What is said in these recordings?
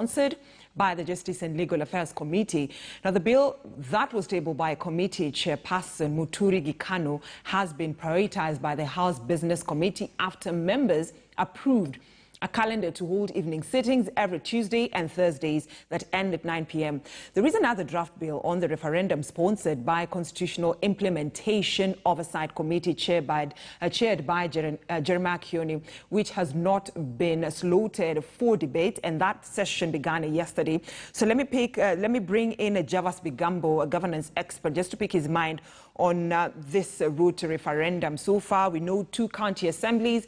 Sponsored by the Justice and Legal Affairs Committee. Now, the bill that was tabled by committee chairperson Muturi Gikano has been prioritized by the House Business Committee after members approved a calendar to hold evening sittings every Tuesday and Thursdays that end at 9 p.m. There is another draft bill on the referendum sponsored by Constitutional Implementation Oversight Committee chaired by Jeremiah Kioni, which has not been slotted for debate, and that session began yesterday. So let me bring in Javas Bigambo, a governance expert, just to pick his mind on this route to referendum. So far, we know 2 county assemblies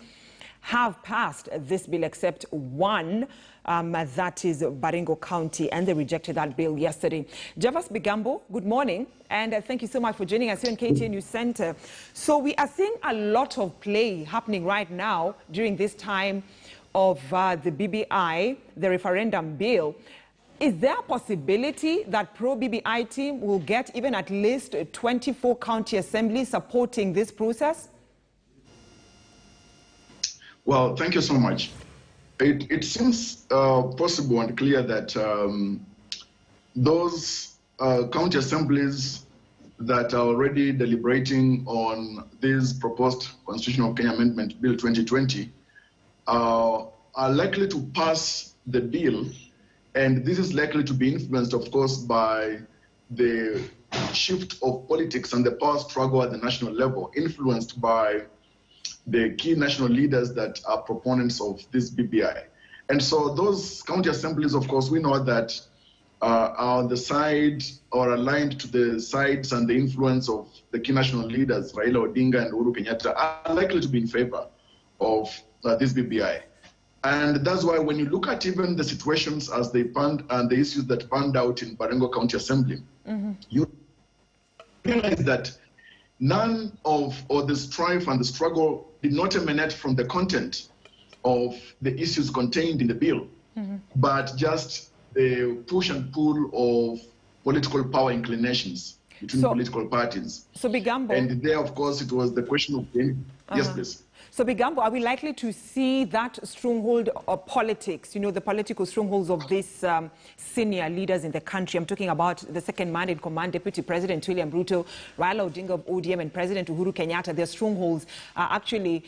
have passed this bill except one, that is Baringo County, and they rejected that bill yesterday. Javas Bigambo, good morning, and thank you so much for joining us here in KTN News Center. So we are seeing a lot of play happening right now during this time of the BBI, the referendum bill. Is there a possibility that pro-BBI team will get even at least 24 county assemblies supporting this process? Well, thank you so much. It seems possible and clear that those county assemblies that are already deliberating on this proposed Constitutional of Kenya Amendment Bill 2020 are likely to pass the bill, and this is likely to be influenced, of course, by the shift of politics and the power struggle at the national level, influenced by the key national leaders that are proponents of this BBI. And so those county assemblies, of course, we know that are on the side or aligned to the sides and the influence of the key national leaders, Raila, Odinga, and Uhuru Kenyattas, are likely to be in favor of this BBI. And that's why when you look at even the situations as they panned and the issues that panned out in Baringo County Assembly, you realize that none of the strife and the struggle did not emanate from the content of the issues contained in the bill, but just the push and pull of political power inclinations between political parties. So Bigambo, and there, of course, it was the question of yes, please. So Bigambo, are we likely to see that stronghold of politics, the political strongholds of these senior leaders in the country? I'm talking about the second man in command, Deputy President William Ruto, Raila Odinga of ODM, and President Uhuru Kenyattas. Their strongholds are actually,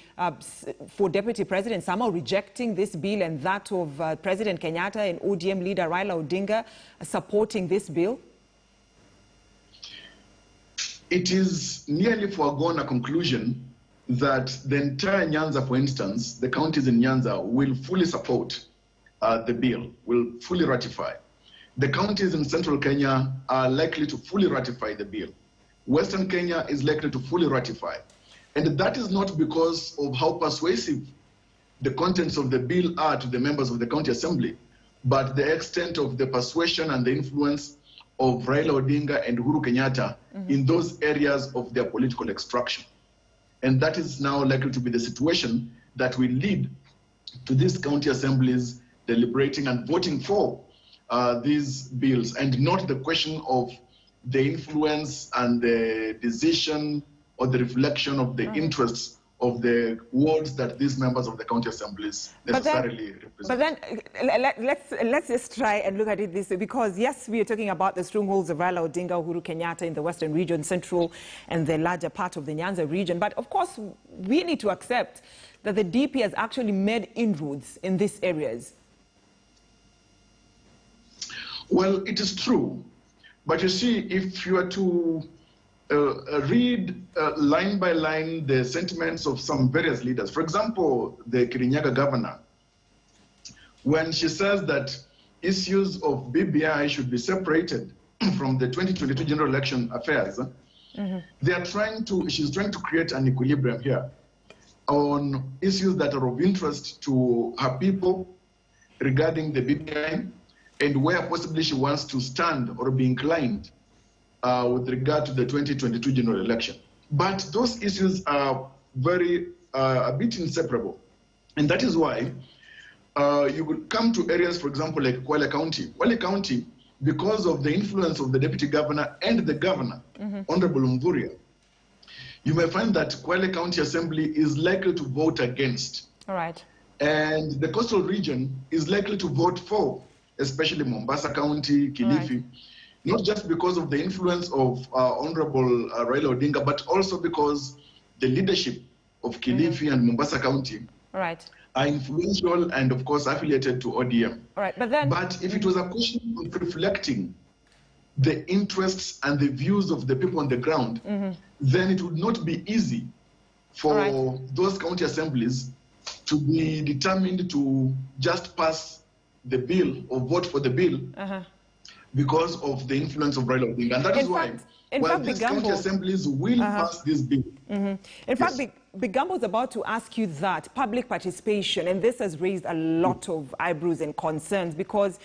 for Deputy President, somehow rejecting this bill, and that of President Kenyatta and ODM leader Raila Odinga supporting this bill? It is nearly foregone a conclusion that the entire Nyanza, for instance, the counties in Nyanza will fully support the bill, will fully ratify. The counties in central Kenya are likely to fully ratify the bill. Western Kenya is likely to fully ratify. And that is not because of how persuasive the contents of the bill are to the members of the county assembly, but the extent of the persuasion and the influence of Raila Odinga and Uhuru Kenyatta in those areas of their political extraction. And that is now likely to be the situation that will lead to these county assemblies deliberating and voting for these bills, and not the question of the influence and the decision or the reflection of the interests of the wards that these members of the county assemblies necessarily represent. But then let's just try and look at it this way, because yes, we are talking about the strongholds of Raila Odinga, Uhuru Kenyatta in the western region, central, and the larger part of the Nyanza region. But of course, we need to accept that the DP has actually made inroads in these areas. Well, it is true. But you see, if you are to read line by line the sentiments of some various leaders. For example, the Kirinyaga governor, when she says that issues of BBI should be separated from the 2022 general election affairs, she's trying to create an equilibrium here on issues that are of interest to her people regarding the BBI, and where possibly she wants to stand or be inclined with regard to the 2022 general election. But those issues are a bit inseparable. And that is why you will come to areas, for example, like Kwale County. Kwale County, because of the influence of the deputy governor and the governor, Honorable Mvurya, you may find that Kwale County Assembly is likely to vote against. All right. And the coastal region is likely to vote for especially Mombasa County, Kilifi, not just because of the influence of Honorable Raila Odinga, but also because the leadership of Kilifi and Mombasa County are influential and, of course, affiliated to ODM. But if it was a question of reflecting the interests and the views of the people on the ground, then it would not be easy for those county assemblies to be determined to just pass the bill or vote for the bill because of the influence of Raila Odinga. And that is why, while these county assemblies will pass this bill. In fact, Bigambo is about to ask you that public participation, and this has raised a lot of eyebrows and concerns, because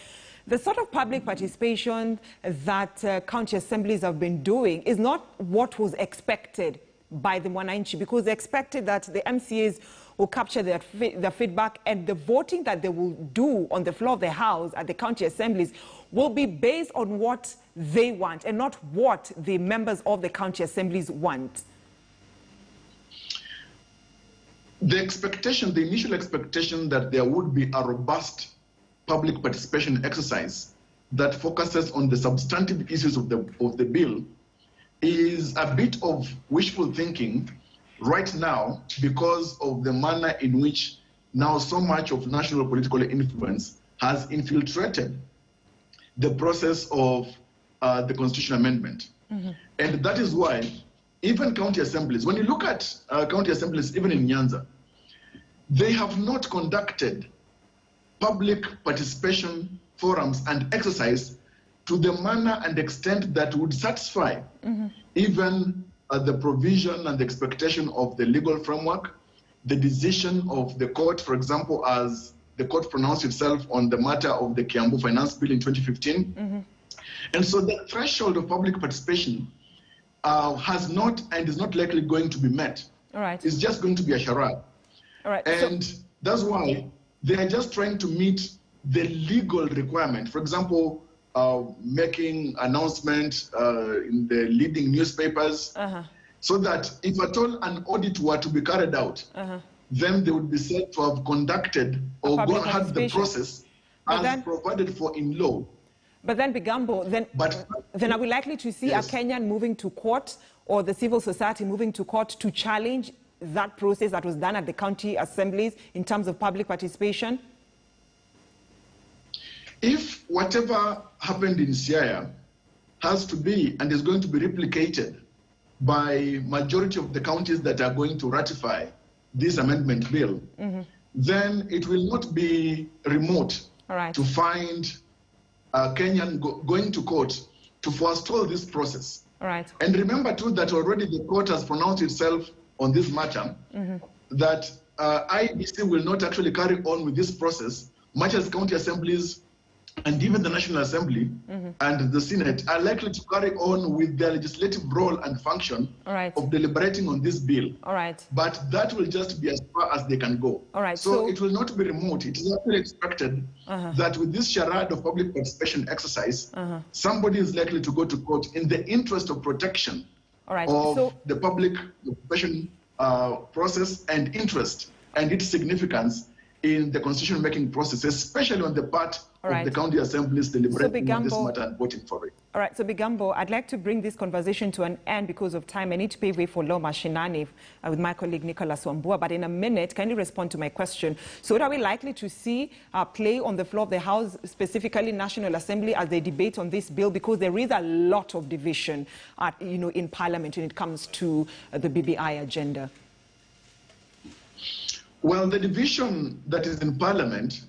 the sort of public participation that county assemblies have been doing is not what was expected by the Mwananchi, because they expected that the MCAs will capture their feedback, and the voting that they will do on the floor of the House at the county assemblies will be based on what they want and not what the members of the county assemblies want. The expectation, the initial expectation that there would be a robust public participation exercise that focuses on the substantive issues of the bill is a bit of wishful thinking right now, because of the manner in which now so much of national political influence has infiltrated the process of the constitutional amendment. And that is why even county assemblies, when you look at county assemblies, even in Nyanza, they have not conducted public participation forums and exercise to the manner and extent that would satisfy even the provision and the expectation of the legal framework, the decision of the court, for example, as the court pronounced itself on the matter of the Kiambu Finance Bill in 2015. And so the threshold of public participation has not and is not likely going to be met. It's just going to be a charade. And that's why they are just trying to meet the legal requirement. For example, making announcements in the leading newspapers, so that if at all an audit were to be carried out, then they would be said to have conducted or gone had the process as provided for in law. But then, Bigambo, then are we likely to see a Kenyan moving to court, or the civil society moving to court to challenge that process that was done at the county assemblies in terms of public participation? If whatever happened in Siaya has to be and is going to be replicated by majority of the counties that are going to ratify this amendment bill, then it will not be remote to find a Kenyan going to court to forestall this process. And remember too that already the court has pronounced itself on this matter, that IEBC will not actually carry on with this process, much as county assemblies and even the National Assembly and the Senate are likely to carry on with their legislative role and function of deliberating on this bill. But that will just be as far as they can go. So it will not be remote. It is actually expected that with this charade of public participation exercise, somebody is likely to go to court in the interest of protection of the public participation process and interest and its significance in the constitution-making process, especially on the part of the county assemblies deliberating on this matter and voting for it. So Bigambo, I'd like to bring this conversation to an end because of time. I need to pave way for Law Mashinani with my colleague Nicholas Wambua, but in a minute, can you respond to my question? So what are we likely to see play on the floor of the House, specifically National Assembly, as they debate on this bill? Because there is a lot of division in Parliament when it comes to the BBI agenda. Well, the division that is in Parliament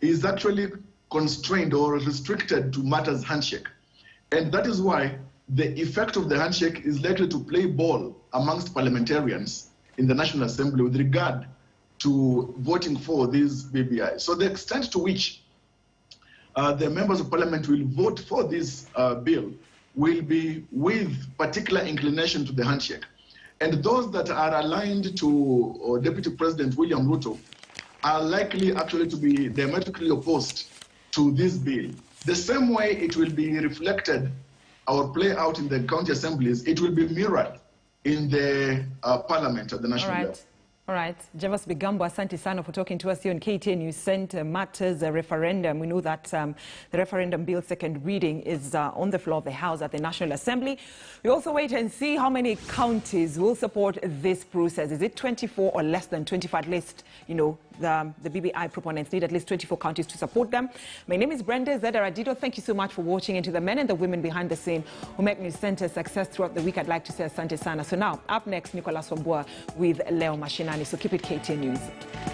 is actually constrained or restricted to matters handshake. And that is why the effect of the handshake is likely to play ball amongst parliamentarians in the National Assembly with regard to voting for these BBI. So the extent to which the members of Parliament will vote for this bill will be with particular inclination to the handshake. And those that are aligned to Deputy President William Ruto are likely actually to be diametrically opposed to this bill. The same way it will be reflected or play out in the county assemblies, it will be mirrored in the Parliament at the national level. All right, Javas Bigambo, asante sana for talking to us here on KTN. You sent matters a referendum. We know that the referendum bill second reading is on the floor of the House at the National Assembly. We also wait and see how many counties will support this process. Is it 24 or less than 25? At least, you know, the BBI proponents need at least 24 counties to support them. My name is Brenda Zedaradido. Thank you so much for watching. And to the men and the women behind the scene who make News Center success throughout the week, I'd like to say asante sana. So now, up next, Nicholas Wambua with Leo Mashinani. So keep it KTN News.